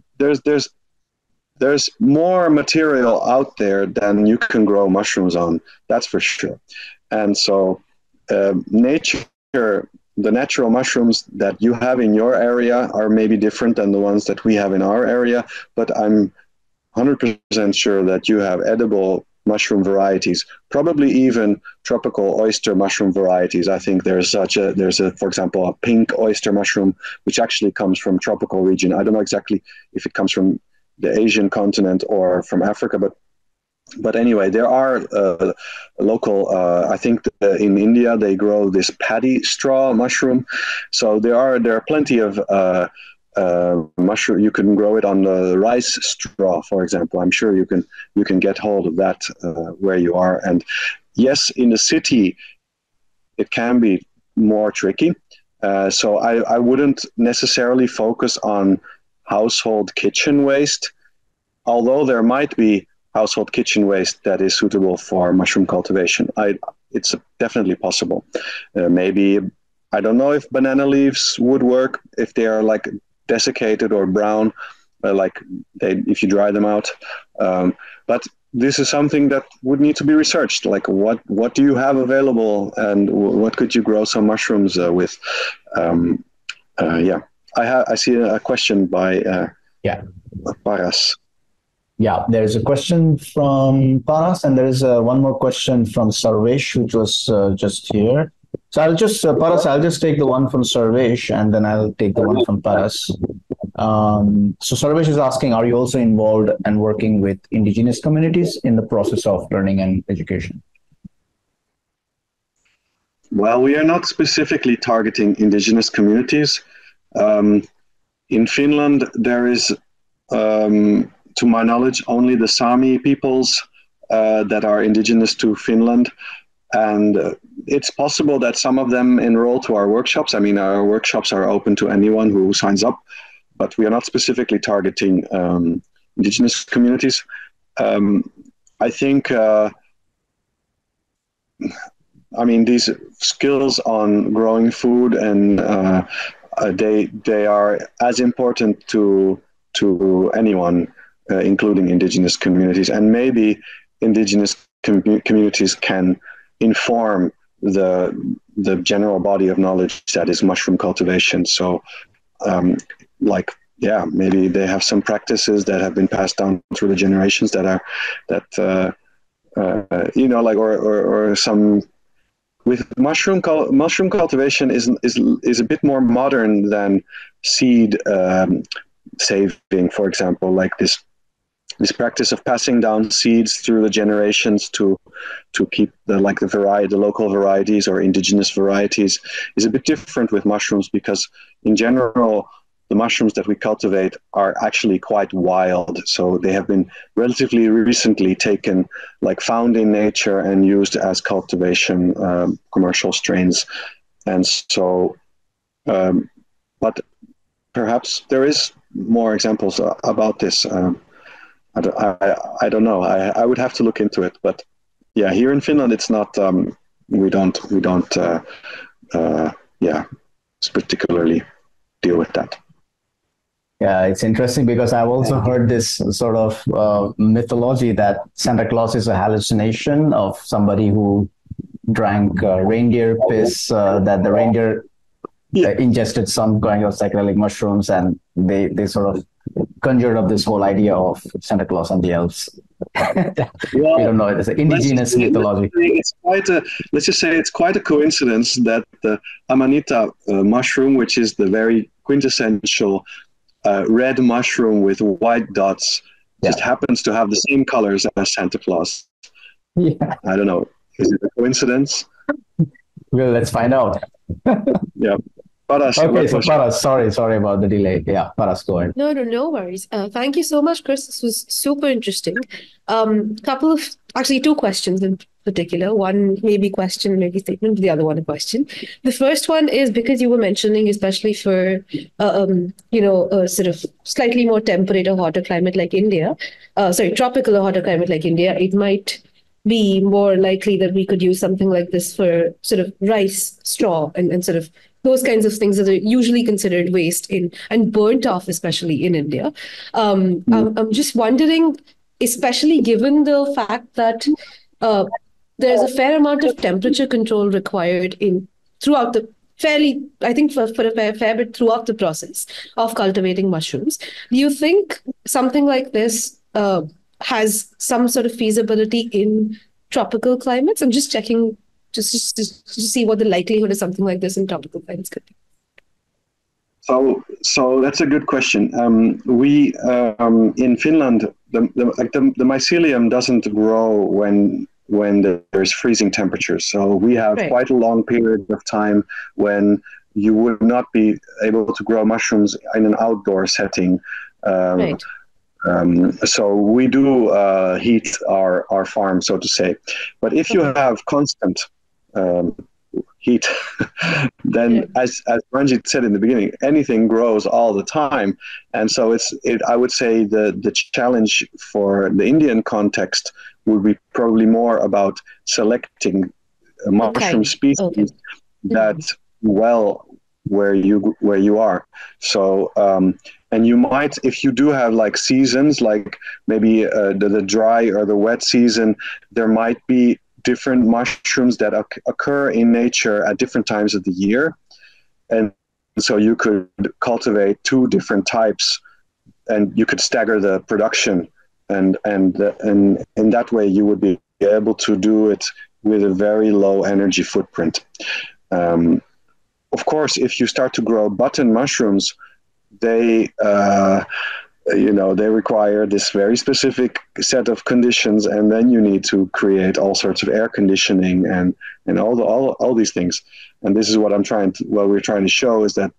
more material out there than you can grow mushrooms on. That's for sure. And so the natural mushrooms that you have in your area are maybe different than the ones that we have in our area. But I'm 100% sure that you have edible mushroom varieties, probably even tropical oyster mushroom varieties. I think there's for example, a pink oyster mushroom, which actually comes from tropical region. I don't know exactly if it comes from the Asian continent or from Africa, but anyway, there are local, I think in India, they grow this paddy straw mushroom. So there are plenty of mushroom. You can grow it on the rice straw, for example. I'm sure you can get hold of that where you are. And yes, in the city, it can be more tricky. So I wouldn't necessarily focus on household kitchen waste, although there might be household kitchen waste that is suitable for mushroom cultivation. It's definitely possible. Maybe, I don't know if banana leaves would work if they are like desiccated or brown, if you dry them out. But this is something that would need to be researched. Like what do you have available, and what could you grow some mushrooms with? I see a question by Paras. Yeah, there's a question from Paras, and there is one more question from Sarvesh, which was just here. So I'll just, Paras, I'll just take the one from Sarvesh, and then I'll take the one from Paras. So Sarvesh is asking, are you also involved and working with indigenous communities in the process of learning and education? Well, we are not specifically targeting indigenous communities. In Finland, there is, to my knowledge, only the Sami peoples that are indigenous to Finland. And it's possible that some of them enroll to our workshops. I mean, our workshops are open to anyone who signs up, but we are not specifically targeting indigenous communities. I think, I mean, these skills on growing food and they are as important to anyone, including indigenous communities, and maybe indigenous communities can inform the general body of knowledge that is mushroom cultivation. So, maybe they have some practices that have been passed down through the generations that are or some. With mushroom cultivation is a bit more modern than seed saving, for example. Like this practice of passing down seeds through the generations to keep the local varieties or indigenous varieties is a bit different with mushrooms, because in general the mushrooms that we cultivate are actually quite wild. So they have been relatively recently taken, found in nature and used as cultivation commercial strains. And so, but perhaps there is more examples about this. I don't know. I would have to look into it. But yeah, here in Finland, it's not. We don't particularly deal with that. Yeah, it's interesting because I've also heard this sort of mythology that Santa Claus is a hallucination of somebody who drank reindeer piss, that the reindeer ingested some kind of psychedelic mushrooms, and they sort of conjured up this whole idea of Santa Claus and the elves. Well, we don't know. It's an indigenous mythology. Let's just say it's quite a coincidence that the Amanita mushroom, which is the very quintessential red mushroom with white dots, just happens to have the same colors as Santa Claus. Yeah. I don't know. Is it a coincidence? Well, let's find out. Yeah. Paras, okay, so Paras, sorry about the delay. Yeah, Paras, go ahead. No worries. Thank you so much, Chris. This was super interesting. Actually, two questions in particular. One maybe question, maybe statement, the other one a question. The first one is because you were mentioning, especially for, a sort of slightly more temperate or hotter climate like India, tropical or hotter climate like India, it might be more likely that we could use something like this for sort of rice straw and sort of those kinds of things that are usually considered waste and burnt off, especially in India. I'm just wondering, especially given the fact that there's a fair amount of temperature control required throughout the for a fair bit throughout the process of cultivating mushrooms. Do you think something like this has some sort of feasibility in tropical climates? I'm just checking just to see what the likelihood of something like this in tropical climates could be. So that's a good question. We in Finland, the mycelium doesn't grow when there's freezing temperatures. So we have quite a long period of time when you would not be able to grow mushrooms in an outdoor setting. So we do heat our farm, so to say. But if you have constant heat, then as Ranjit said in the beginning, anything grows all the time. And so I would say the challenge for the Indian context would be probably more about selecting mushroom species that well where you are. So and you might, if you do have like seasons, like maybe the dry or the wet season, there might be different mushrooms that occur in nature at different times of the year. And so you could cultivate two different types and you could stagger the production and in that way you would be able to do it with a very low energy footprint. Of course, if you start to grow button mushrooms, they they require this very specific set of conditions, and then you need to create all sorts of air conditioning and all these things. And this is what we're trying to show is that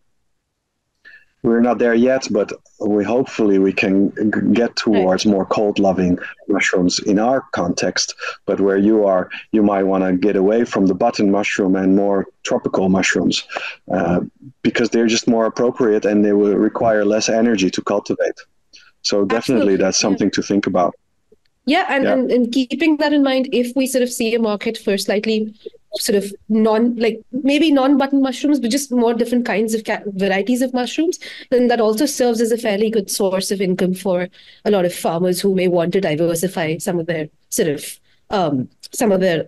we're not there yet, but hopefully we can get towards more cold-loving mushrooms in our context. But where you are, you might want to get away from the button mushroom and more tropical mushrooms because they're just more appropriate and they will require less energy to cultivate. So definitely that's something to think about. Yeah, and keeping that in mind, if we sort of see a market for slightly sort of maybe non-button mushrooms, but just more different kinds of varieties of mushrooms, then that also serves as a fairly good source of income for a lot of farmers who may want to diversify some of their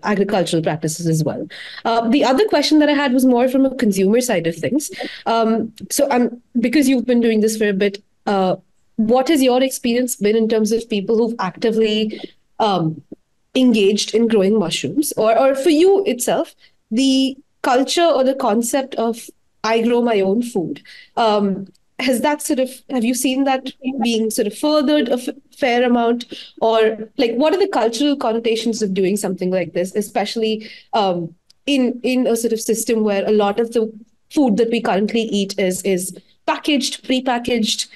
agricultural practices as well. The other question that I had was more from a consumer side of things. Because you've been doing this for a bit, what has your experience been in terms of people who've actively engaged in growing mushrooms, or for you itself, the culture or the concept of I grow my own food? Have you seen that being sort of furthered a fair amount, or what are the cultural connotations of doing something like this, especially in a sort of system where a lot of the food that we currently eat is packaged, prepackaged,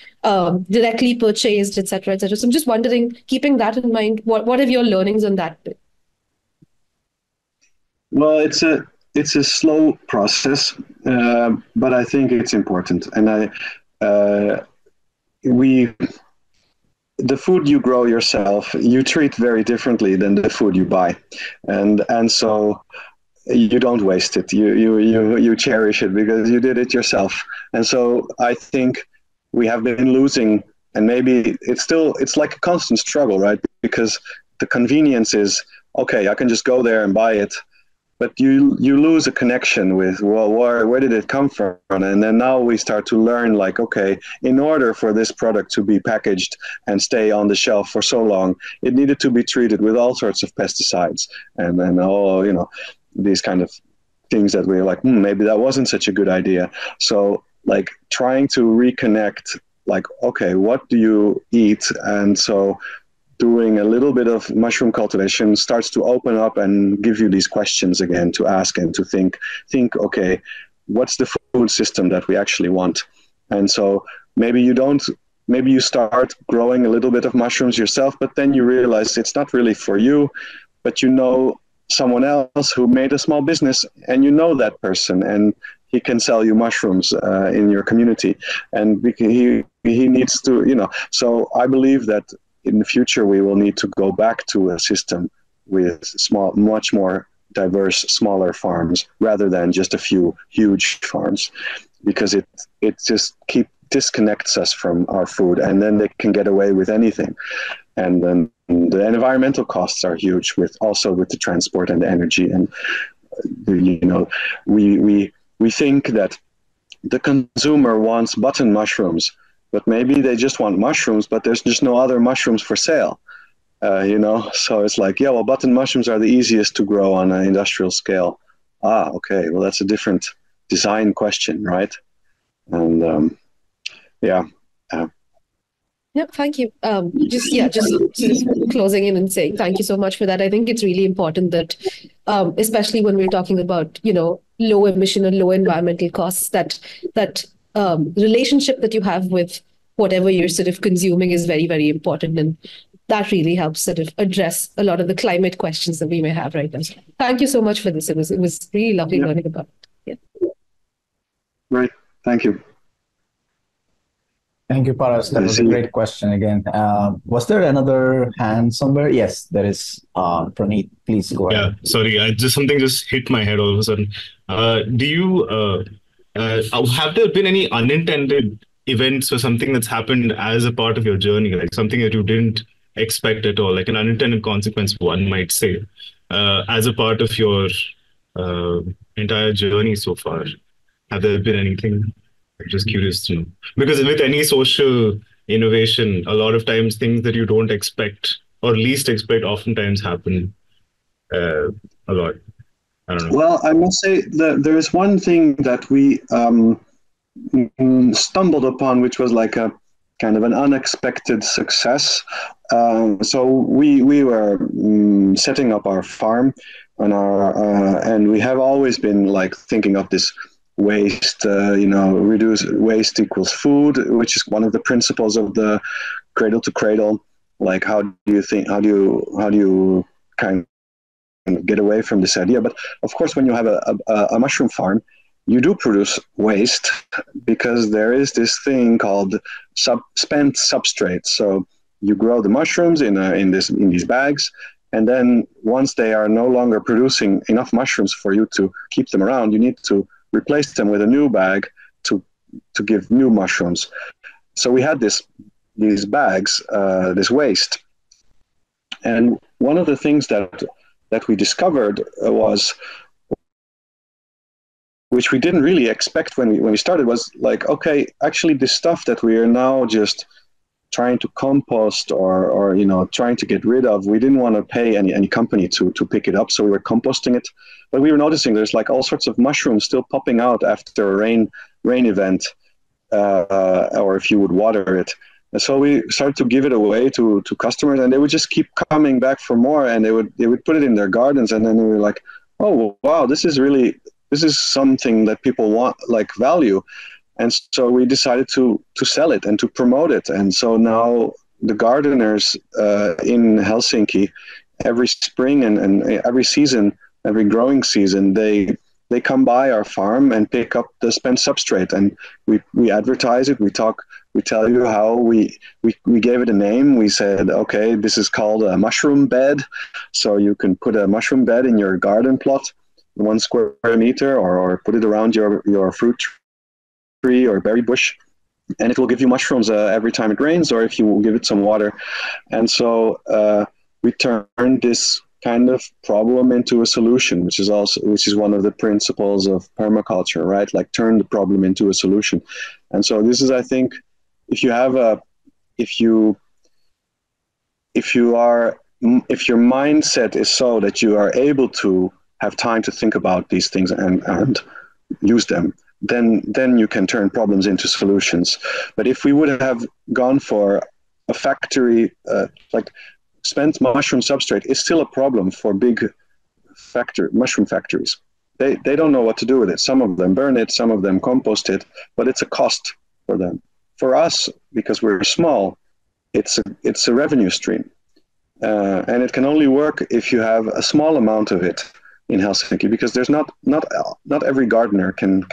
directly purchased, etc., etc. So I'm just wondering, keeping that in mind, what are your learnings on that bit? Well, it's a slow process, but I think it's important. And the food you grow yourself, you treat very differently than the food you buy, and so you don't waste it. You cherish it because you did it yourself. And so I think we have been losing, and maybe it's like a constant struggle, right? Because the convenience is, okay, I can just go there and buy it, but you lose a connection with, well, where did it come from? And then now we start to learn, okay, in order for this product to be packaged and stay on the shelf for so long, it needed to be treated with all sorts of pesticides and then these kind of things that we're like, maybe that wasn't such a good idea. So trying to reconnect, okay, what do you eat? And so doing a little bit of mushroom cultivation starts to open up and give you these questions again to ask and to think, okay, what's the food system that we actually want? And so maybe you start growing a little bit of mushrooms yourself, but then you realize it's not really for you, but someone else who made a small business, and that person, and he can sell you mushrooms in your community, and he needs to, So I believe that in the future we will need to go back to a system with much more diverse, smaller farms rather than just a few huge farms, because it just disconnects us from our food, and then they can get away with anything. And then the environmental costs are huge with the transport and the energy. And we think that the consumer wants button mushrooms, but maybe they just want mushrooms, but there's just no other mushrooms for sale. So it's button mushrooms are the easiest to grow on an industrial scale. Okay, well, that's a different design question, right? And Yeah, thank you. Just sort of closing in and saying thank you so much for that. I think it's really important that, especially when we're talking about, low emission and low environmental costs, that relationship that you have with whatever you're sort of consuming is very, very important. And that really helps sort of address a lot of the climate questions that we may have right now. So thank you so much for this. It was really lovely learning about it. Yeah. Right. Thank you. Thank you, Paras. That was a great question again. Was there another hand somewhere? Yes, there is. Praneeth, please go ahead. Yeah, sorry. Something just hit my head all of a sudden. Do you have there been any unintended events or something that's happened as a part of your journey, like something that you didn't expect at all, like an unintended consequence, one might say, as a part of your entire journey so far? Have there been anything? I'm just curious to know, because with any social innovation, a lot of times things that you don't expect or least expect oftentimes happen a lot. I don't know. Well, I must say that there is one thing that we stumbled upon, which was like a kind of an unexpected success. So we were setting up our farm, and we have always been like thinking of this waste, reduce waste equals food, which is one of the principles of the cradle to cradle. Like, how do you kind of get away from this idea? But of course, when you have a mushroom farm, you do produce waste because there is this thing called spent substrate. So you grow the mushrooms in these bags, and then once they are no longer producing enough mushrooms for you to keep them around, you need to replace them with a new bag to give new mushrooms. So we had these bags, this waste, and one of the things that we discovered was, which we didn't really expect when we started, was like, okay, actually this stuff that we are now just trying to compost or trying to get rid of, we didn't want to pay any company to pick it up, so we were composting it. But we were noticing there's like all sorts of mushrooms still popping out after a rain event, or if you would water it. And so we started to give it away to customers, and they would just keep coming back for more, and they would put it in their gardens, and then we were like, oh wow, this is something that people want, like, value. And so we decided to sell it and to promote it. And so now the gardeners in Helsinki, every spring and every season, every growing season, they come by our farm and pick up the spent substrate, and we advertise it. We tell you how we gave it a name. We said, okay, this is called a mushroom bed. So you can put a mushroom bed in your garden plot, 1 square meter, or put it around your fruit tree or berry bush, and it will give you mushrooms every time it rains, or if you give it some water. And so we turned this kind of problem into a solution, which is one of the principles of permaculture, right? Like, turn the problem into a solution. And so this is, I think, if your mindset is so that you are able to have time to think about these things and use them, then you can turn problems into solutions. But if we would have gone for a factory, like, spent mushroom substrate is still a problem for big mushroom factories. They don't know what to do with it. Some of them burn it, some of them compost it, but it's a cost for them. For us, because we're small, it's a revenue stream. And it can only work if you have a small amount of it in Helsinki, because there's not every gardener can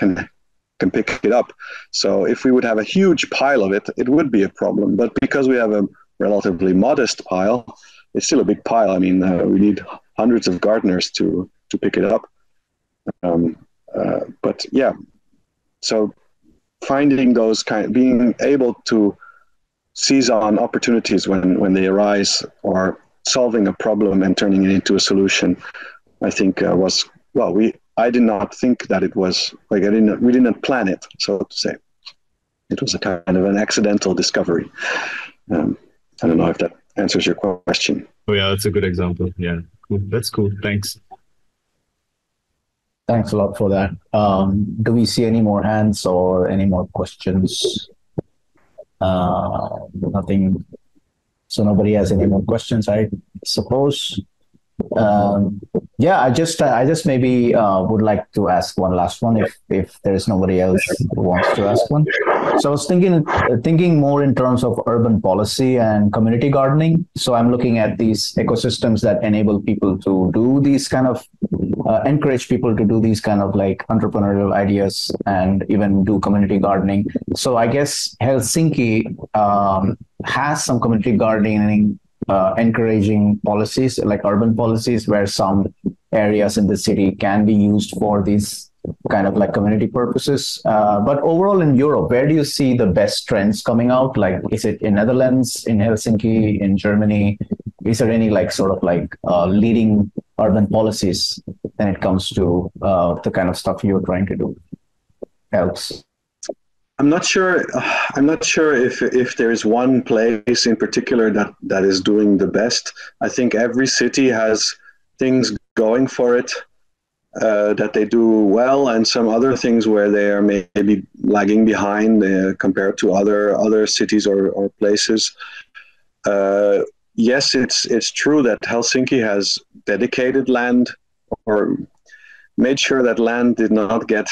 pick it up. So if we would have a huge pile of it, it would be a problem. But because we have a relatively modest pile, it's still a big pile. I mean, we need hundreds of gardeners to pick it up. But yeah, so finding those being able to seize on opportunities when they arise, or solving a problem and turning it into a solution, I think I did not think that it was like, we didn't plan it, so to say. It was a kind of an accidental discovery. I don't know if that answers your question. Oh yeah, that's a good example. Yeah, cool. That's cool. Thanks. Thanks a lot for that. Do we see any more hands or any more questions? Nothing. So nobody has any more questions, I suppose. Yeah, I just maybe would like to ask one last one if there's nobody else who wants to ask one. So I was thinking more in terms of urban policy and community gardening. So I'm looking at these ecosystems that enable people to do these kind of encourage people to do these kind of like entrepreneurial ideas and even do community gardening. So I guess Helsinki has some community gardening encouraging policies, like urban policies, where some areas in the city can be used for these kind of like community purposes. But overall in Europe, where do you see the best trends coming out? Like, is it in Netherlands, in Helsinki, in Germany? Is there any like sort of like leading urban policies when it comes to the kind of stuff you're trying to do? Helps. I'm not sure. I'm not sure if there's one place in particular that is doing the best. I think every city has things going for it that they do well, and some other things where they are maybe lagging behind compared to other cities or places. Yes, it's true that Helsinki has dedicated land or made sure that land did not get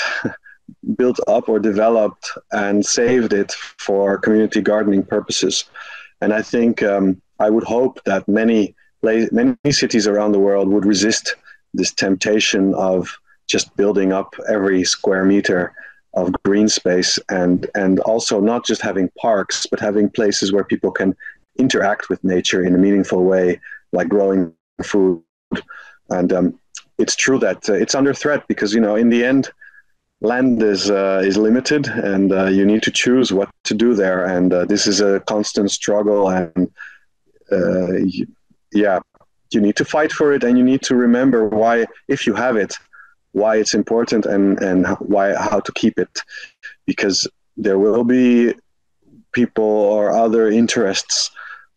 built up or developed and saved it for community gardening purposes. And I think I would hope that many cities around the world would resist this temptation of just building up every square meter of green space, and also not just having parks, but having places where people can interact with nature in a meaningful way, like growing food. And it's true that it's under threat because, in the end, land is limited, and you need to choose what to do there. And this is a constant struggle, and you need to fight for it, and you need to remember why, if you have it, why it's important, and how to keep it, because there will be people or other interests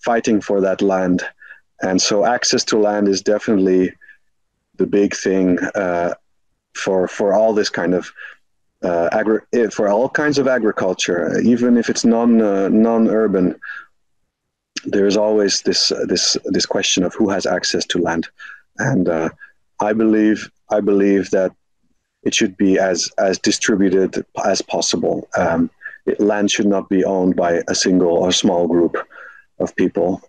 fighting for that land. And so access to land is definitely the big thing for all this kind of for all kinds of agriculture, even if it's non-urban. There's always this question of who has access to land, and I believe that it should be as distributed as possible. Land should not be owned by a single or small group of people.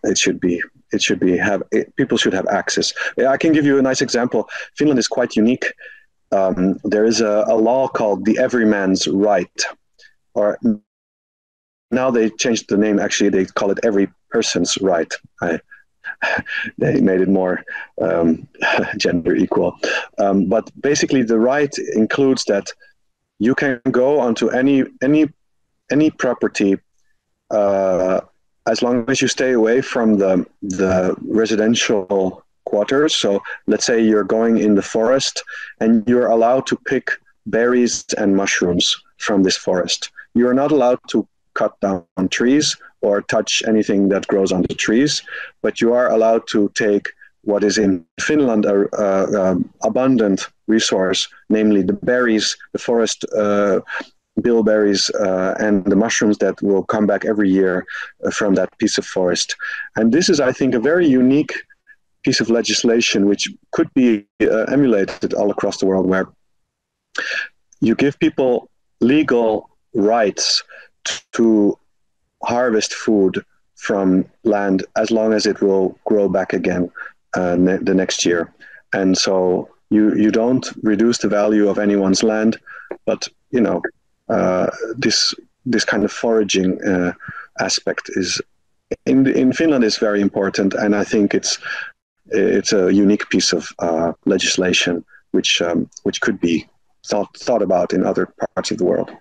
People should have access. I can give you a nice example. Finland is quite unique. There is a law called the Everyman's Right, or now they changed the name. Actually, they call it Every Person's Right. They made it more gender equal. But basically, the right includes that you can go onto any property as long as you stay away from the residential quarters. So let's say you're going in the forest and you're allowed to pick berries and mushrooms from this forest. You're not allowed to cut down trees or touch anything that grows on the trees, but you are allowed to take what is in Finland a abundant resource, namely the berries, the forest bilberries, and the mushrooms that will come back every year from that piece of forest. And this is, I think, a very unique piece of legislation which could be emulated all across the world, where you give people legal rights to harvest food from land as long as it will grow back again the next year. And so you don't reduce the value of anyone's land, but this kind of foraging aspect is in Finland is very important, and I think it's a unique piece of legislation which could be thought about in other parts of the world.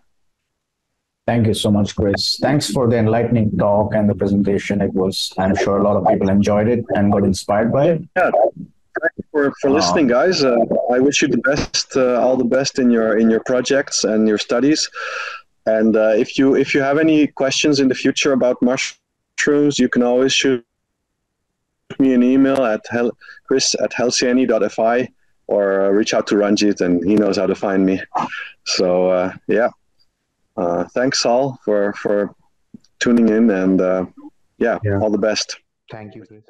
Thank you so much, Chris. Thanks for the enlightening talk and the presentation. I'm sure a lot of people enjoyed it and got inspired by it. Yeah, thank you for listening, guys. I wish you the best, all the best in your projects and your studies. And if you have any questions in the future about mushrooms, you can always shoot me an email at chris@helsieni.fi, or reach out to Ranjit, and he knows how to find me. So thanks all for tuning in, and all the best. Thank you, Chris.